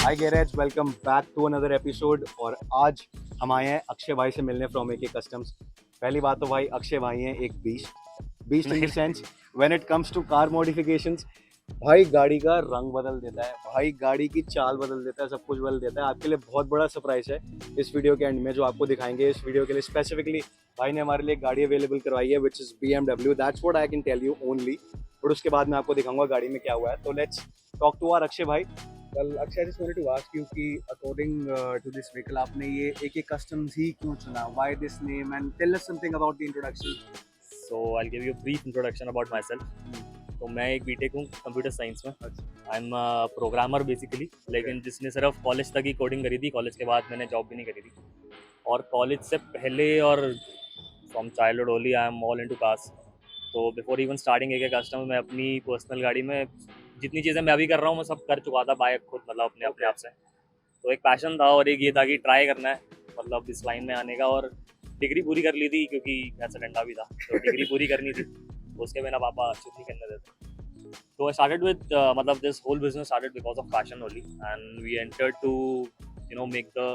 Hi garage, welcome back to another episode. और आज हम आए हैं अक्षय भाई से मिलने फ्रॉम AK कस्टम्स। पहली बात तो भाई अक्षय भाई हैं एक beast in the sense when it comes to car modifications. भाई गाड़ी का रंग बदल देता है, भाई गाड़ी की चाल बदल देता है, सब कुछ बदल देता है। आपके लिए बहुत बड़ा सरप्राइज है इस वीडियो के एंड में जो आपको दिखाएंगे। इस वीडियो के लिए स्पेसिफिकली भाई ने हमारे लिए एक गाड़ी अवेलेबल करवाई है which is BMW। That's what I can tell you only. But उसके बाद मैं आपको दिखाऊंगा गाड़ी में क्या हुआ है। तो let's talk to our Akshay भाई। Well, Akshay, I just wanted to ask you कि according to this vehicle आपने ये AK Customs ही क्यों चुना? Why this name? And tell us something about the introduction. So I'll give you a brief introduction about myself. तो मैं एक BTech हूँ computer science में। आई एम प्रोग्रामर बेसिकली, लेकिन जिसने सिर्फ कॉलेज तक ही कोडिंग करी थी। कॉलेज के बाद मैंने जॉब भी नहीं करी थी। और कॉलेज से पहले और from childhood only I am all into cars. तो before even starting AK custom मैं अपनी पर्सनल गाड़ी में जितनी चीज़ें मैं अभी कर रहा हूँ मैं सब कर चुका था बाय खुद, मतलब अपने आप से। तो एक पैशन था और एक ये था कि ट्राई करना है, मतलब इस लाइन में आने का। और डिग्री पूरी कर ली थी क्योंकि ऐसा डंडा भी था, तो डिग्री पूरी करनी थी। उसके बिना पापा छुट्टी नहीं करने देते। तो आई स्टार्टेड विद मतलब this whole business started because of passion only, and we entered to make the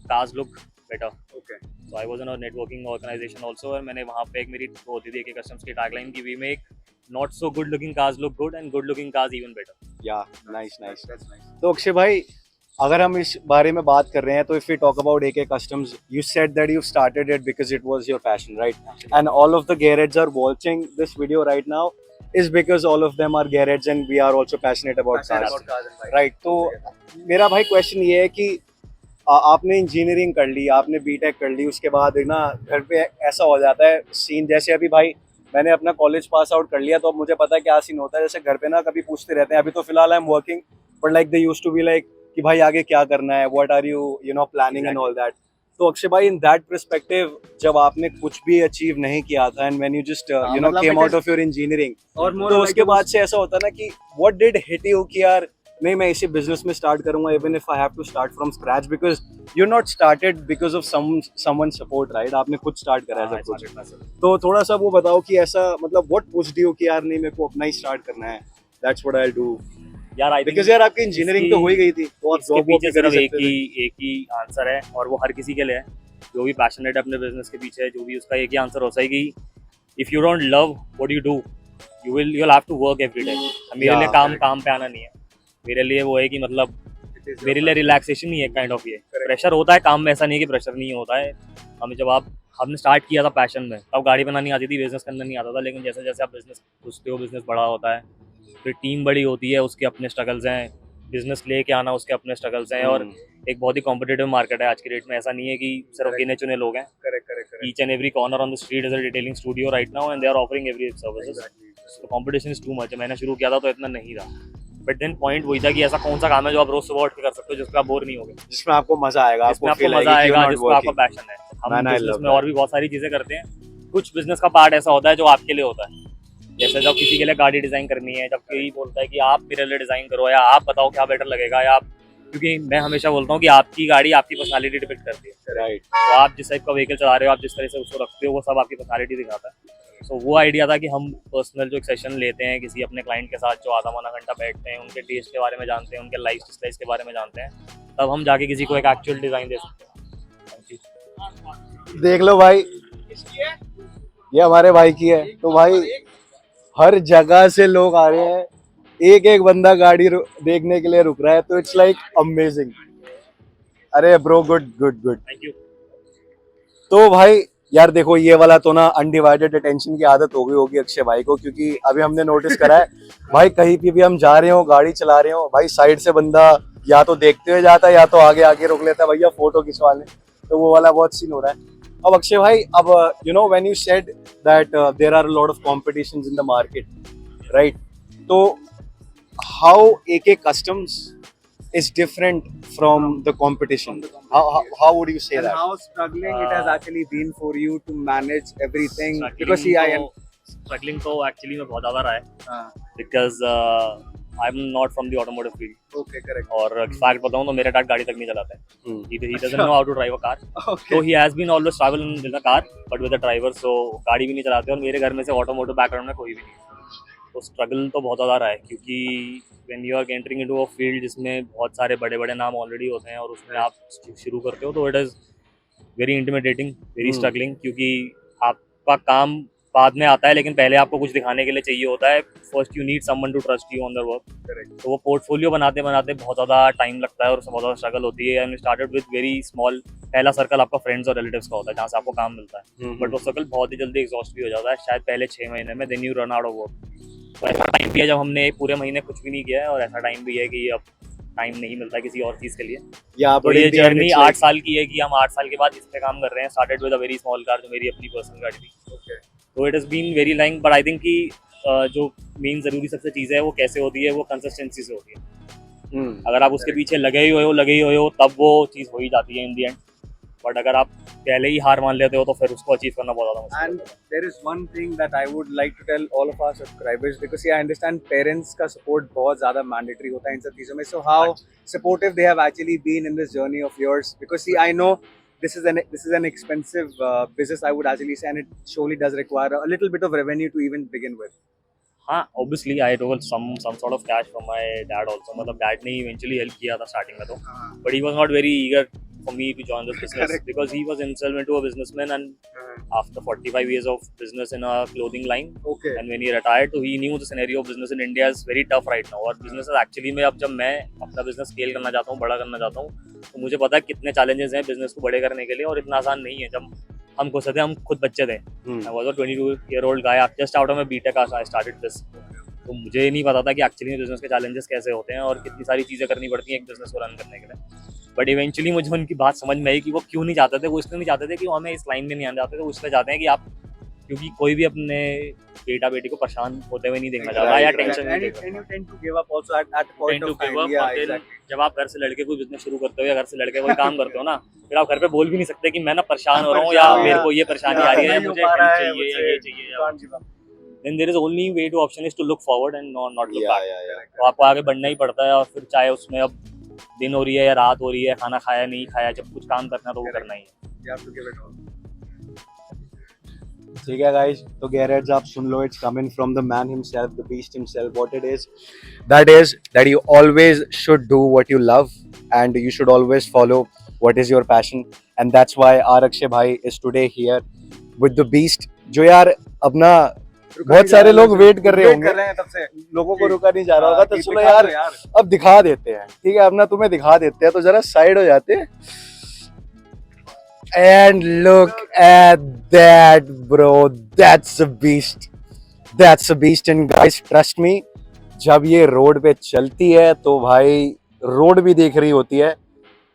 cars look better. Okay. So I was in a networking organization also, और मैंने वहाँ पे एक मेरी होती थी AK कस्टम्स की टैगलाइन कि we make not so good looking cars look good and good looking cars even better. या नाइस। That's nice. तो अक्षय भाई, अगर हम इस बारे में बात कर रहे हैं तो if we talk about AK customs, you said that you started it because it was your passion, right? And all of the garage are watching this video right now is because all of them are garage and we are also passionate about Passionate cars, about cars and bikes. right? तो मेरा भाई question ये है कि आपने engineering कर ली, आपने BTech कर ली, उसके बाद ना घर पे ऐसा हो जाता है सीन, जैसे अभी भाई मैंने अपना कॉलेज पास आउट कर लिया तो अब मुझे पता है क्या सीन होता है। जैसे घर पे ना कभी पूछते रहते हैं, अभी तो फिलहाल I am working, but like they used to be like कि भाई आगे क्या करना है, what are you know planning and all that. तो अक्षय भाई, इन दैट पर्सपेक्टिव, जब आपने कुछ भी अचीव नहीं किया था एंड व्हेन यू जस्ट मतलब केम it out is- of your engineering, और more तो like उसके it बाद was- से ऐसा होता है ना कि व्हाट डिड हिट यू कि यार नहीं, मैं इसी बिजनेस में स्टार्ट करूंगा even if I have to start from scratch, because you not started because of someone support, right? आपने खुद स्टार्ट करा है I सब कुछ। started myself. तो थोड़ा सा वो बताओ कि ऐसा मतलब व्हाट पुश्ड यू कि यार नहीं, मेरे को अपना ही स्टार्ट करना है, that's what I will do. यार आई बिकॉज यार आपकी इंजीनियरिंग तो हो ही गई थी, तो आप इसके जॉब पीछे कर सिर्फ सकते थे। एक ही आंसर है, और वो हर किसी के लिए है जो भी पैशनेट है अपने बिजनेस के पीछे। जो भी उसका एक ही आंसर होता है कि if you don't love what you do you'll have to work every day. मेरे लिए काम पे आना नहीं है, मेरे लिए वो है कि मतलब it is मेरे your लिए रिलैक्सेशन नहीं है काइंड ऑफ। ये प्रेशर होता है काम में, ऐसा नहीं है कि प्रेशर नहीं होता है। हमें जब हमने स्टार्ट किया था पैशन में, तब गाड़ी बनानी आती थी, बिजनेस करना नहीं आता था। लेकिन जैसे जैसे आप बिजनेस घुसते हो, बिजनेस बड़ा होता है, फिर टीम बड़ी होती है, उसके अपने स्ट्रगल्स हैं, बिजनेस लेके आना उसके अपने स्ट्रगल्स हैं। और एक बहुत ही कॉम्पिटेटिव मार्केट है आज की डेट में। ऐसा नहीं है कि सिर्फ गिने चुने लोग हैं। correct. Each and every corner on the street is a detailing studio right now, and they are offering every services. तो कंपटीशन इज टू मच। मैंने शुरू किया था तो इतना नहीं था, बट देन पॉइंट वही था कि ऐसा कौन सा काम है जो आप रोज सुबह उठ के कर सकते हो, जिसमें आप बोर नहीं होगे, जिसमें आपको मजा आएगा, जिसमें आपको आपको फील मजा आएगा, आएगा, जिसमें आपका पैशन है। हम Man, I बिजनेस love में that. और भी बहुत सारी चीजें करते हैं। कुछ बिजनेस का पार्ट ऐसा होता है जो आपके लिए होता है। जैसे जब किसी के लिए गाड़ी डिजाइन करनी है, जब कोई बोलता है कि आप मेरे लिए डिजाइन करो, या आप बताओ क्या बेटर लगेगा, या आप, क्योंकि मैं हमेशा बोलता हूँ कि आपकी गाड़ी आपकी पर्सनालिटी डिपेक्ट करती है। राइट। तो आप जिस टाइप का व्हीकल चला रहे हो, आप जिस तरह से उसको रखते हो, वो सब आपकी पर्सनालिटी दिखाता है। सो वो आइडिया था कि हम पर्सनल जो एक सेशन लेते हैं किसी अपने क्लाइंट के साथ, जो आधा पौना घंटा बैठते हैं, उनके टेस्ट के बारे में जानते हैं, उनके लाइफ स्टाइल के बारे में जानते हैं, तब हम जाके किसी को एक एक्चुअल डिज़ाइन दे सकते हैं। देख लो भाई, ये हमारे भाई की है। तो भाई हर जगह से लोग आ रहे हैं, एक एक बंदा गाड़ी देखने के लिए रुक रहा है, तो इट्स लाइक अमेजिंग। अरे bro, good good good. Thank you. तो भाई यार देखो, ये वाला तो ना अनडिवाइडेड अटेंशन की आदत हो गई होगी अक्षय भाई को, क्योंकि अभी हमने नोटिस करा है भाई, कहीं पे भी हम जा रहे हो, गाड़ी चला रहे हो, भाई साइड से बंदा या तो देखते हुए जाता है या तो आगे आगे रोक लेता है, भैया फोटो खिंचवा लें। तो वो वाला बहुत सीन हो रहा है। अब अक्षय भाई, अब you know when you said that there are lot of competitions in the market, right? तो how AK customs is different from the competition? How would you say And that? how struggling it has actually been for you to manage everything? Struggling Because see, struggling तो actually में बहुत ज़्यादा रहा है, हाँ, because I am not from the automotive field. okay, correct. और fact बताऊँ तो मेरा डैड गाड़ी तक नहीं चलाता है। He doesn't know how to drive a car. Okay. So he has been always travel in the car, but with a driver. So गाड़ी भी नहीं चलाते, और मेरे घर में से ऑटोमोटिव बैकग्राउंड में कोई भी नहीं है। तो स्ट्रगल तो बहुत ज़्यादा रहा है, क्योंकि when you are entering into a field जिसमें बहुत सारे बड़े बड़े नाम ऑलरेडी होते हैं और उसमें आप शुरू करते हो, तो it is very intimidating, very struggling, क्योंकि आपका काम बाद में आता है, लेकिन पहले आपको कुछ दिखाने के लिए चाहिए होता है. First you need someone to trust you on the work. तो वो पोर्टफोलियो बनाते बनाते बहुत ज़्यादा टाइम लगता है और उसमें बहुत ज़्यादा स्ट्रगल होती है. And started with very small. पहला सर्कल आपका फ्रेंड्स और रिलेटिव्स का होता है जहाँ से आपको काम मिलता है, बट वो सर्कल बहुत ही जल्दी एग्जॉस्ट भी हो जाता है, शायद पहले 6 महीने में. Then you run out of work. तो ऐसा टाइम भी है जब हमने पूरे महीने कुछ भी नहीं किया है, और ऐसा टाइम भी है कि अब टाइम नहीं मिलता किसी और चीज़ के लिए. Yeah, तो but ये in the end, journey it's 8 like, साल की है कि हम 8 साल के बाद इस पे काम कर रहे हैं. Started with a very small car, जो मेरी अपनी पर्सनल गाड़ी थी. तो it has been very long, but I think कि जो मेन ज़रूरी सबसे चीज़ है वो कैसे होती है, वो कंसिस्टेंसी से होती है. अगर आप उसके पीछे लगे ही हो तब वो चीज़ हो ही जाती है इन दी एंड. बट अगर आप पहले ही हार मान लेते हो तो फिर उसको अचीव करना बहुत ज़्यादा मुश्किल And होता है. there is one thing that I would like to tell all of our subscribers, because I understand parents का support बहुत ज़्यादा mandatory होता है इन सब चीज़ों में. So how supportive they have actually been in this journey of yours? Because see, I know this is an expensive business, I would actually say, and it surely does require a little bit of revenue to even begin with. हाँ, obviously I took some sort of cash from my dad also. मतलब dad ने eventually help किया था starting में तो, but he was not very eager for me to join this business Correct. because he was himself into a businessman, and after 45 years of business in a clothing line, Okay. and when he retired, so he knew the scenario of business in India is very tough right now. और business actually में अब जब मैं अपना business scale करना चाहता हूँ, बड़ा करना चाहता हूँ, तो मुझे पता है कितने challenges हैं business को बड़े करने के लिए, और इतना आसान नहीं है. जब हम खुद थे, हम खुद बच्चे थे. I was a 22-year-old guy just out of my BTech. I started this. तो मुझे नहीं पता था कि एक्चुअली में बिजनेस के चैलेंजेस कैसे होते हैं और कितनी सारी चीज़ें करनी पड़ती हैं एक बिजनेस को रन करने के लिए. बट इवेंचुअली मुझे उनकी बात समझ में आई कि वो क्यों नहीं चाहते थे. वो इसलिए नहीं चाहते थे कि वो हमें इस लाइन में नहीं आना चाहते थे. वो इसलिए चाहते हैं कि आप, क्योंकि कोई भी अपने बेटा बेटी को परेशान होते हुए नहीं देखना चाहता या टेंशन नहीं देखना. And you tend to give up also at a point of time. Yeah, exactly. जब आप घर से लड़के कोई बिजनेस शुरू करते हो या घर से लड़के कोई काम करते हो ना, फिर आप घर पे बोल भी नहीं सकते कि मैं ना परेशान हो रहा हूँ या मेरे को ये परेशानी आ रही है, मुझे help चाहिए या ये चाहिए. Then there is only way to option is to look forward and not look back. तो आपको आगे बढ़ना ही पड़ता है, और फिर चाहे उसमें अब दिन हो रही है या रात हो रही है, खाना खाया नहीं खाया, जब कुछ काम करना तो वो करना ही है. You have to give it all. ठीक है गाइस, तो गैरेज आप सुन लो, it's coming from the man himself, the beast himself. What it is that you always should do what you love, and you should always follow what is your passion, and that's why our Akshay भाई is today here with the beast. जो यार अपना बहुत सारे लोग wait कर रहे होंगे, तब से लोगों को रुका नहीं जा रहा होगा, तो चलो यार अब दिखा देते हैं. ठीक है, अपना तुम्हें दिखा देते हैं, तो जरा साइड हो जाते हैं. And look at that, bro. That's a beast. That's a beast. And guys, trust me, जब ये रोड पे चलती है तो भाई रोड भी देख रही होती है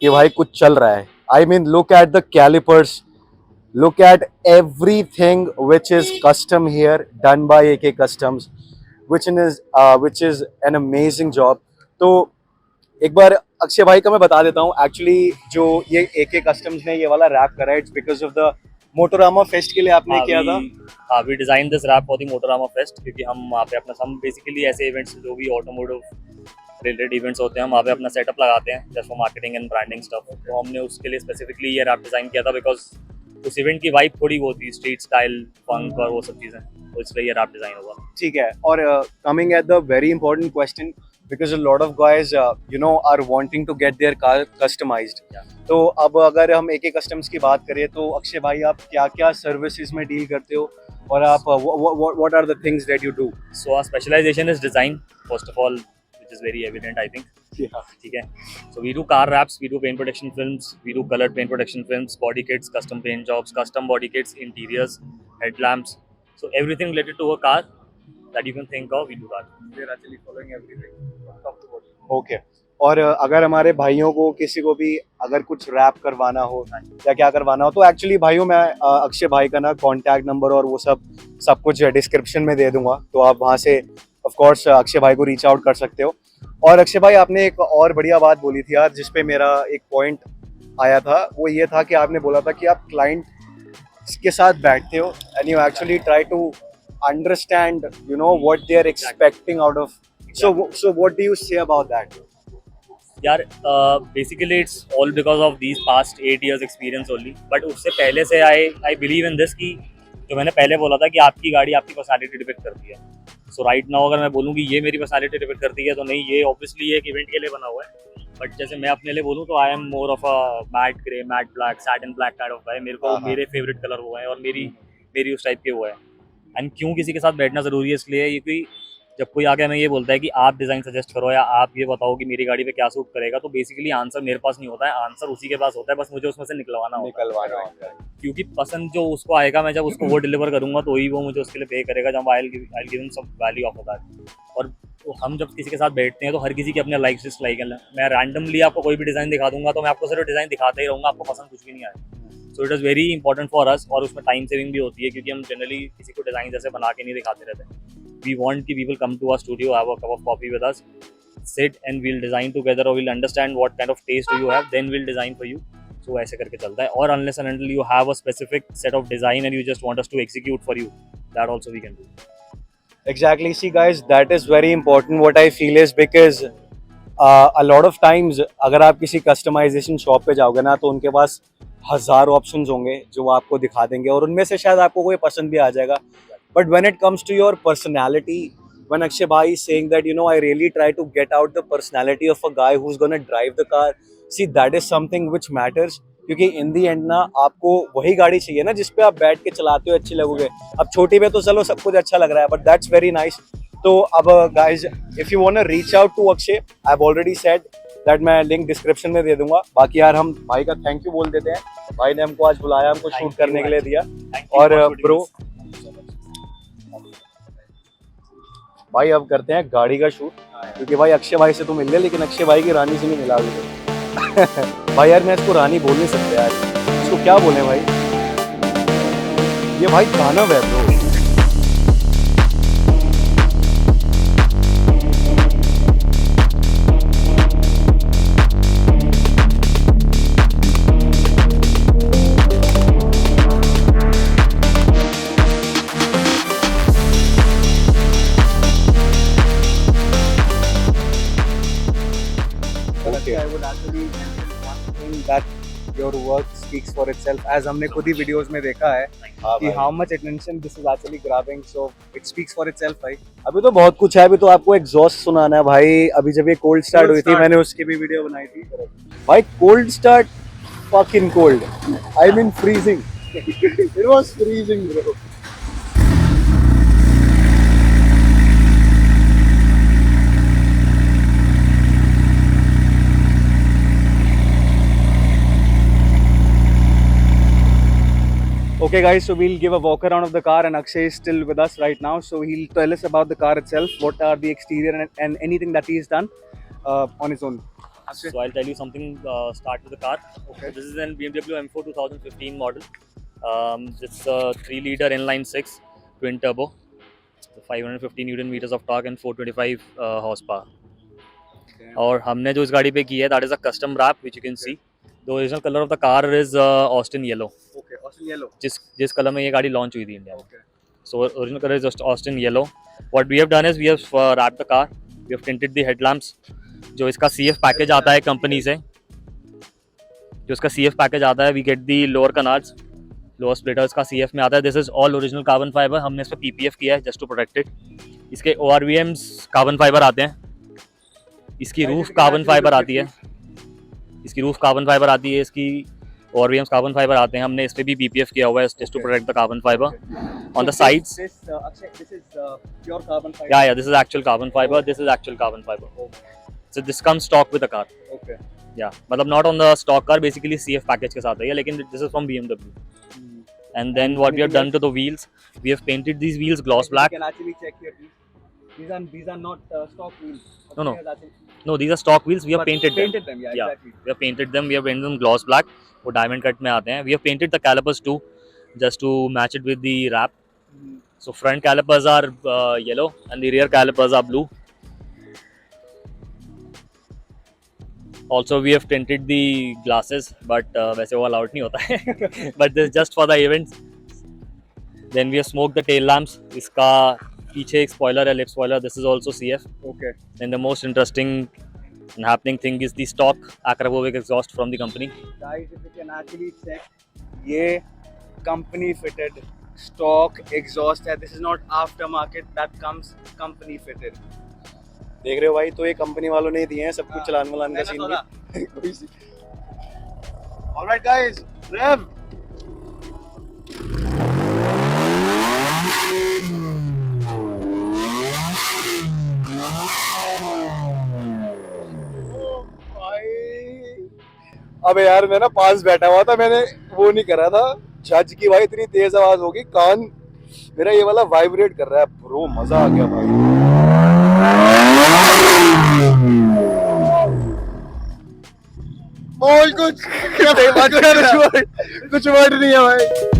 कि भाई कुछ चल रहा है. I mean, look at the calipers. Look at everything which is custom here, done by AK Customs, which is an amazing job. तो एक बार अक्षय भाई का मैं बता देता हूँ. एक्चुअली जो ये AK Customs ने ये वाला रैप करा है, it's because of the Motorama fest के लिए आपने किया था. हाँ, we design this wrap for the Motorama fest, क्योंकि हम वहाँ पे अपना हम बेसिकली ऐसे इवेंट्स जो भी ऑटोमोटिव रिलेटेड इवेंट्स होते हैं, हम वहाँ पे अपना सेटअप लगाते हैं just for marketing and branding stuff. तो हमने उसके लिए स्पेसिफिकली ये रैप डिजाइन किया था, बिकॉज उस इवेंट की वाइब थोड़ी वो थी स्ट्रीट स्टाइल फंक और वो सब चीज़ें, तो इसलिए ये रैप डिजाइन हुआ. ठीक है, और coming at the very important question, because a lot of guys are wanting to get their car customized. तो अब अगर हम AK Customs की बात करें तो अक्षय भाई आप क्या क्या सर्विसेज में डील करते हो, और आप what are the things that you do? So our specialization is design, first of all, which is very evident, I think. ठीक है. So we do car wraps, we do paint protection films, we do colored paint protection films, body kits, custom paint jobs, custom body kits, interiors, headlamps. So everything related to a car that you can think of, we do that. We are actually following everything from top to bottom. Okay. और अगर हमारे भाइयों को किसी को भी अगर कुछ रैप करवाना हो या क्या करवाना हो, तो एक्चुअली भाइयों मैं अक्षय भाई का ना कॉन्टैक्ट नंबर और वो सब कुछ डिस्क्रिप्शन में दे दूंगा, तो आप वहाँ से ऑफ कोर्स अक्षय भाई को रीच आउट कर सकते हो. और अक्षय भाई आपने एक और बढ़िया बात बोली थी यार, जिसपे मेरा एक पॉइंट आया था, वो ये था कि आपने बोला था कि आप क्लाइंट के साथ बैठते हो and you actually try to understand what they are expecting out of. So what do you say about that? यार basically it's all because of these past 8 years experience only, but उससे पहले से I believe in this कि जो मैंने पहले बोला था कि आपकी गाड़ी आपकी पर्सनालिटी डिपिक्ट करती है. सो राइट नाउ अगर मैं बोलूँ कि ये मेरी पर्सनालिटी रिफ्लेक्ट करती है तो नहीं, ये ऑब्वियसली एक इवेंट के लिए बना हुआ है। बट जैसे मैं अपने लिए बोलूँ तो I am more of a matte grey, matte black, satin black kind of guy. मेरे को हाँ, हाँ। मेरे फेवरेट कलर वो है और मेरी उस टाइप के वो है। एंड क्यों किसी के साथ बैठना ज़रूरी है इसलिए, क्योंकि जब कोई आगे हमें ये बोलता है कि आप डिज़ाइन सजेस्ट करो या आप ये बताओ कि मेरी गाड़ी पे क्या सूट करेगा, तो बेसिकली आंसर मेरे पास नहीं होता है, आंसर उसी के पास होता है, बस मुझे उसमें से निकलवाना होता है। निकलवाना होता है। क्योंकि पसंद जो उसको आएगा, मैं जब उसको वो डिलीवर करूंगा तो ही वो मुझे उसके लिए पे करेगा, जब I give him some value of that. और तो हम जब किसी के साथ बैठते हैं तो हर किसी की अपने लाइक डिसलाइक है। मैं रैंडमली आपको कोई भी डिज़ाइन दिखा दूंगा तो मैं आपको सिर्फ डिज़ाइन दिखाता ही रहूँगा, आपको पसंद कुछ भी नहीं आएगा। So it is very important for us, और उसमें टाइम सेविंग भी होती है क्योंकि हम जनरली किसी को डिज़ाइन जैसे बना के नहीं दिखाते रहते। वी वांट कि people come to our studio, have a cup of coffee with us, sit and we'll design together, or we'll understand what kind of taste do you have, then we'll design for you. So ऐसे करके चलता है। और unless and until you have a specific set of design and you just want us to execute for you, that also we can do. Exactly. See, guys, that is very important. What I feel is because a lot of times अगर आप किसी customization shop पे जाओगे ना तो उनके पास हज़ार options होंगे जो वो आपको दिखा देंगे और उनमें से शायद आपको कोई पसंद भी आ जाएगा। But when it comes to your personality, when Akshay Bhai is saying that, you know, I really try to get out the personality of a guy who's going to drive the car, see, that is something which matters. क्योंकि इन दी and ना आपको वही गाड़ी चाहिए ना जिसपे आप बैठ के चलाते हो अच्छी लगोगे। अब छोटी पे तो चलो सब कुछ अच्छा लग रहा है, बट दैट्स वेरी नाइस। तो अब guys, if you want to reach out to Akshay, I have already said that, मैं लिंक डिस्क्रिप्शन में दे दूंगा। बाकी यार हम भाई का थैंक यू बोल देते हैं, भाई ने हमको आज बुलाया, हमको शूट करने के लिए दिया। और ब्रो भाई अब करते हैं गाड़ी का शूट, क्योंकि भाई अक्षय भाई से तो मिल गए लेकिन अक्षय भाई की रानी से नहीं मिला अभी तक। भाई यार मैं इसको रानी बोल नहीं सकते यार, इसको क्या बोले भाई, ये भाई दानव है bro. I would actually mention one thing that your work speaks for itself, as हमने खुद ही videos में देखा है कि how much attention this is actually grabbing, so it speaks for itself भाई। अभी तो बहुत कुछ है, अभी तो आपको एग्जॉस्ट सुनाना है भाई। अभी जब ये कोल्ड स्टार्ट हुई थी मैंने उसकी भी वीडियो बनाई थी भाई। Cold start fucking cold, I mean freezing. It was freezing bro. Okay guys, so we'll give a walk around of the car and Akshay is still with us right now, so he'll tell us about the car itself, what are the exterior and anything that he's done on his own. Akshay. So I'll tell you something. Start with the car. Okay. So this is an BMW M4 2015 model. It's a 3-liter inline 6 twin turbo, 550 Newton meters of torque and 425 horsepower. Okay. और हमने जो इस गाड़ी पे की है, that is a custom wrap which you can see. The original color of the car is Austin yellow. Okay, Austin yellow. जिस colour में ये गाड़ी लॉन्च हुई थी इंडिया में। Okay. So original color is just Austin yellow. What we have done is we have wrapped the car. We have tinted the headlamps. जो इसका CF package आता है कंपनी से, जो इसका CF पैकेज आता है, we get the lower canards, lower splitters का CF में आता है। This is all original carbon fiber. हमने इस पर PPF किया है just to protect it. इसके ORVMs कार्बन फाइबर आते हैं, इसकी रूफ कार्बन फाइबर आती है, इसकी रूफ कार्बन फाइबर आती है, इसकी ORVMs कार्बन फाइबर आते हैं। हमने इस पे भी PPF किया हुआ है just to protect the carbon fiber. On the sides, Akshay, this is pure carbon fiber. yeah, this is actual carbon fiber. This is actual carbon fiber. So this comes stock with the car. Okay. Yeah, मतलब not on the stock car, basically CF package के साथ है, लेकिन this is from BMW. And then what we have done to the wheels, we have painted these wheels gloss black. You can actually check here. These are not stock wheels. No. No, these are stock wheels. We have painted them. Painted them, yeah, Yeah, exactly. we have painted them. We have painted them gloss black. वो diamond cut में आते हैं. We have painted the calipers too, just to match it with the wrap. So front calipers are yellow and the rear calipers are blue. Also we have tinted the glasses, but वैसे वो allowed नहीं होता है. But this is just for the events. Then we have smoked the tail lamps. इसका पीछे एक spoiler है, lip spoiler. This is also CF. Okay. Then the most interesting and happening thing is the stock Akrapovic exhaust from the company. Guys, if you can actually check, ये company fitted stock exhaust है. This is not aftermarket. That comes company fitted. देख रहे हो भाई, तो ये company वालों ने ही दिए हैं सब कुछ, चलान वलान का सीन होगा. भी. Alright guys, rev. अबे यार मैं ना पास बैठा हुआ था, मैंने वो नहीं करा था जज की भाई, इतनी तेज आवाज होगी, कान मेरा ये वाला वाइब्रेट कर रहा है ब्रो. मजा आ गया भाई. बोल कुछ. कुछ वर्ड नहीं है भाई.